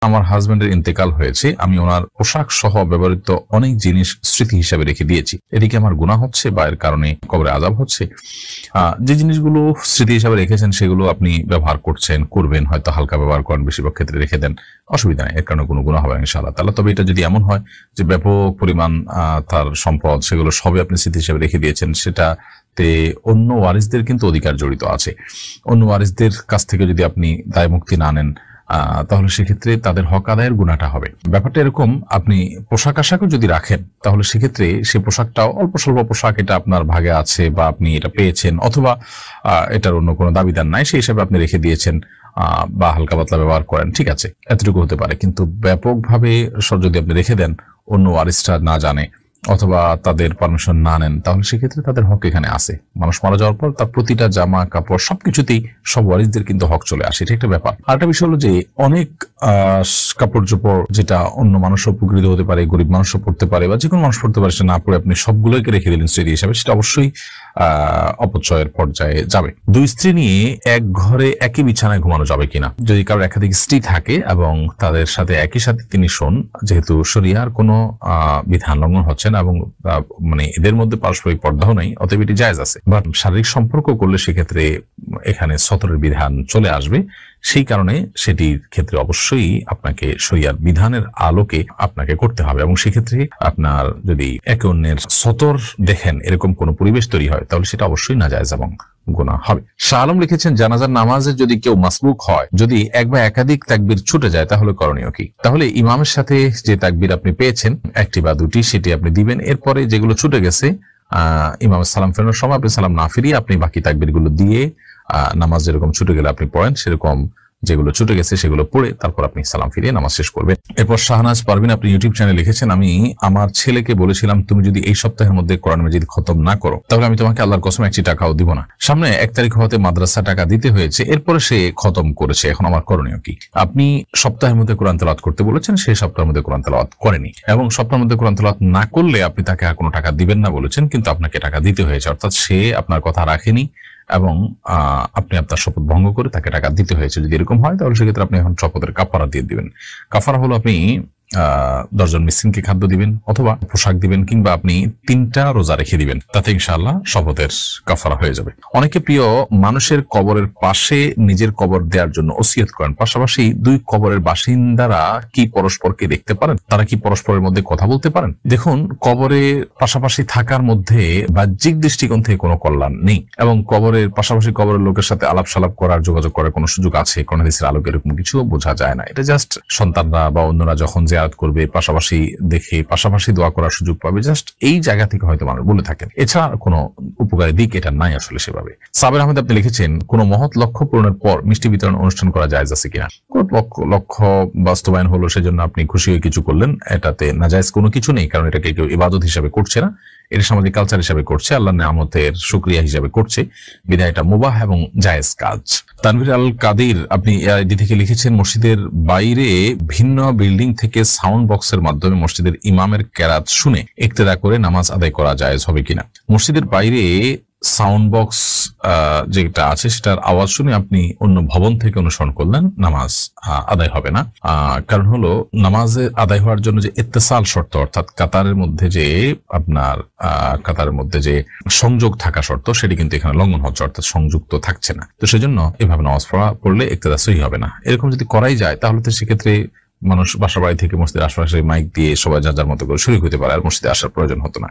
আমার হাজবেন্ডের ইন্তেকাল হয়েছে, আমি ওনার পোশাক সহ ব্যবহৃত অনেক জিনিস স্মৃতি হিসাবে রেখে দিয়েছি, এদিকে আমার গুনাহ হচ্ছে বা এর কারণে কবরে আযাব হচ্ছে? যে জিনিসগুলো স্মৃতি হিসাবে রেখেছেন সেগুলো আপনি ব্যবহার করবেন, হয়তো হালকা ব্যবহার করেন, বেশিরভাগ ক্ষেত্রে রেখে দেন, অসুবিধা নেই, এর কারণে কোনো গুনাহ হবে না ইনশাআল্লাহ তাআলা। তবে এটা যদি এমন হয় যে ব্যাপক পরিমাণ তার সম্পদ সেগুলো সবই আপনি স্মৃতি হিসাবে রেখে দিয়েছেন, সেটাতে অন্য ওয়ারিসদের কিন্তু অধিকার জড়িত আছে। অন্য ওয়ারিসদের কাছ থেকে যদি আপনি দায় মুক্তি না নেন তাহলে সেক্ষেত্রে তাদের হক আদায়ের গুনাহটা হবে। ব্যাপারটা এরকম, আপনি পোশাক আশাকও যদি রাখেন তাহলে সেক্ষেত্রে সে পোশাকটাও অল্প স্বল্প পোশাক, এটা আপনার ভাগে আছে বা আপনি এটা পেয়েছেন, অথবা এটার অন্য কোনো দাবিদার নাই, সেই হিসাবে আপনি রেখে দিয়েছেন বা হালকা পাতলা ব্যবহার করেন, ঠিক আছে, এতটুকু হতে পারে। কিন্তু ব্যাপকভাবে যদি আপনি রেখে দেন, অন্য ওয়ারিসরা না জানে অথবা তাদের পারমিশন না নেন, তাহলে সেক্ষেত্রে তাদের হক এখানে আছে। মানুষ মারা যাওয়ার পর তার প্রতিটা জামা কাপড় সবকিছুতেই সব ওয়ারিসদের কিন্তু হক চলে আসে, এটা একটা ব্যাপার। আর একটা বিষয় হলো যে অনেক কাপড় চোপড় যেটা অন্য মানুষও উপকৃত হতে পারে, গরিব মানুষও পড়তে পারে বা যে কোনো মানুষ পড়তে পারে, সেটা না পড়ে আপনি সবগুলোকে রেখে দিলেন স্মৃতি হিসাবে, সেটা অবশ্যই অপচয়ের পর্যায়ে যাবে। দুই স্ত্রী নিয়ে এক ঘরে একই বিছানায় ঘুমানো যাবে কিনা? যদি কারোর একাধিক স্ত্রী থাকে এবং তাদের সাথে একই সাথে তিনি শোন, যেহেতু শরিয়ার কোনো বিধান লঙ্ঘন হচ্ছে না এবং মানে এদের মধ্যে পারস্পরিক পর্দাও নাই, অতএব এটি জায়েজ আছে। বাট শারীরিক সম্পর্ক করলে সেক্ষেত্রে এখানে সতরের বিধান চলে আসবে, সেই কারণে সেটির ক্ষেত্রে অবশ্যই আপনাকে শরিয়ার বিধানের আলোকে আপনাকে করতে হবে। এবং সেক্ষেত্রে আপনার যদি একে অন্যের সতর দেখেন এরকম কোনো পরিবেশ তৈরি হয়, তাহলে সেটা অবশ্যই নাজায়েজ এবং গুনাহ হবে। শাহ আলম লিখেছেন, জানাজার নামাজে যদি কেউ মাসবুক হয়, যদি এক বা একাধিক তাকবীর ছুটে যায় তাহলে করণীয় কি? তাহলে ইমামের সাথে যে তাকবীর আপনি পেয়েছেন একটি বা দুটি, সেটি আপনি দিবেন। এরপরে যেগুলো ছুটে গেছে ইমামের সালাম ফেরানোর সময় আপনি সালাম না ফিরিয়ে আপনি বাকি তাকবীরগুলো দিয়ে নামাজ যেরকম ছুটে গেলে আপনি পড়েন, সেরকম যেগুলো ছুটে গেছে সেগুলো পড়ে তারপর আপনি সালাম ফিরিয়ে নামাজ শেষ করবেন। এরপর শাহনাজ পারভিন আপনি ইউটিউব চ্যানেলে লিখেছেন, আমি আমার ছেলেকে বলেছিলাম তুমি যদি এই সপ্তাহের মধ্যে কোরআন মাজিদ খতম না করো তাহলে আমি তোমাকে আল্লাহর কসম একটি টাকাও দিব না। সামনে 1 তারিখ হতে মাদ্রাসা টাকা দিতে হয়েছে, এরপরে সে খতম করেছে, এখন আমার করণীয় কি? আপনি সপ্তাহের মধ্যে কোরআন তেলাওয়াত করতে বলেছেন, সেই সপ্তাহের মধ্যে কোরআন তেলাওয়াত করেনি এবং সপ্তাহের মধ্যে কোরআন তেলাওয়াত না করলে আপনি তাকে আর কোনো টাকা দিবেন না বলেছেন, কিন্তু আপনাকে টাকা দিতে হয়েছে, অর্থাৎ সে আপনার কথা রাখেনি এবং আপনি আপনার শপথ ভঙ্গ করে তাকে টাকা দিতে হয়েছে। যদি এরকম হয় তাহলে সেক্ষেত্রে আপনি এখন শপথের কাফারা দিয়ে দিবেন। কাফারা হলো আপনি 10 জন মিসকিনকে খাদ্য দিবেন অথবা পোশাক দিবেন, কিংবা আপনি 3টা রোজা রেখে দিবেন, তাতে ইনশাআল্লাহ শপথের কাফারা হয়ে যাবে। অনেকে প্রিয় মানুষের কবরের পাশে নিজের কবর দেওয়ার জন্য ওসিয়ত করেন, পাশাপাশি দুই কবরের বাসিন্দারা কি পরস্পরকে দেখতে পারেন? তারা কি পরস্পরের মধ্যে কথা বলতে পারেন? দেখুন, কবরে পাশাপাশি থাকার মধ্যে বাহ্যিক দৃষ্টিকোণ থেকে কোনো কল্যাণ নেই এবং কবরের পাশাপাশি কবরের লোকের সাথে আলাপ সালাপ করার, যোগাযোগ করার কোনো সুযোগ আছে কোন হাদিসের আলোকে? এরকম কিছু বোঝা যায় না। এটা জাস্ট সন্তানরা বা অন্যরা যখন করবে পাশাপাশি দেখে পাশাপাশি দোয়া করার সুযোগ পাবে, জাস্ট এই জায়গা থেকে হয়তো মানুষ বলে থাকেন, এছাড়া কোনো উপকারী দিক এটা নাই আসলে সেভাবে। সাবের আহমেদ আপনি লিখেছেন, কোন মহৎ লক্ষ্য পূরণের পর মিষ্টি বিতরণ অনুষ্ঠান করা জায়েজ আছে কিনা? কোন লক্ষ্য বাস্তবায়ন হলো সেজন্য আপনি খুশি হয়ে কিছু করলেন, এটাতে নাজায়েজ কোনো কিছু নেই, কারণ এটাকে কেউ ইবাদত হিসাবে করছে না, এটা সামাজিক কালচার হিসাবে করছে, আল্লাহর নেয়ামতের শুকরিয়া হিসাবে করছে, বিধায় এটা মুবাহ এবং জায়েজ কাজ। তানভীর আল কাদির আপনি এআইডি থেকে লিখেছেন, মসজিদের বাইরে ভিন্ন বিল্ডিং থেকে সাউন্ড বক্সের মাধ্যমে মসজিদের ইমামের কেরাত শুনে ইক্তেদা করে নামাজ আদায় করা জায়েজ হবে কিনা? মসজিদের বাইরে সাউন্ড বক্স যেটা আছে সেটার আওয়াজ শুনে আপনি অন্য ভবন থেকে অনুসরণ করলেন, নামাজ আদায় হবে না। কারণ হলো নামাজে আদায় হওয়ার জন্য যে ইত্তেসাল শর্ত, অর্থাৎ কাতারের মধ্যে যে সংযোগ থাকা শর্ত, সেটি কিন্তু এখানে লঙ্ঘন হচ্ছে, অর্থাৎ সংযুক্ত থাকছে না। তো সেজন্য এভাবে নামাজ পড়লে ইক্তেদা সহি হবে না। এরকম যদি করাই যায় তাহলে তো সেক্ষেত্রে মানুষ বাসা বাড়ি থেকে মসজিদের আশপাশে মাইক দিয়ে সবাই যার যার মতো করে শরীক হতে পারে, আর মসজিদে আসার প্রয়োজন হতো না।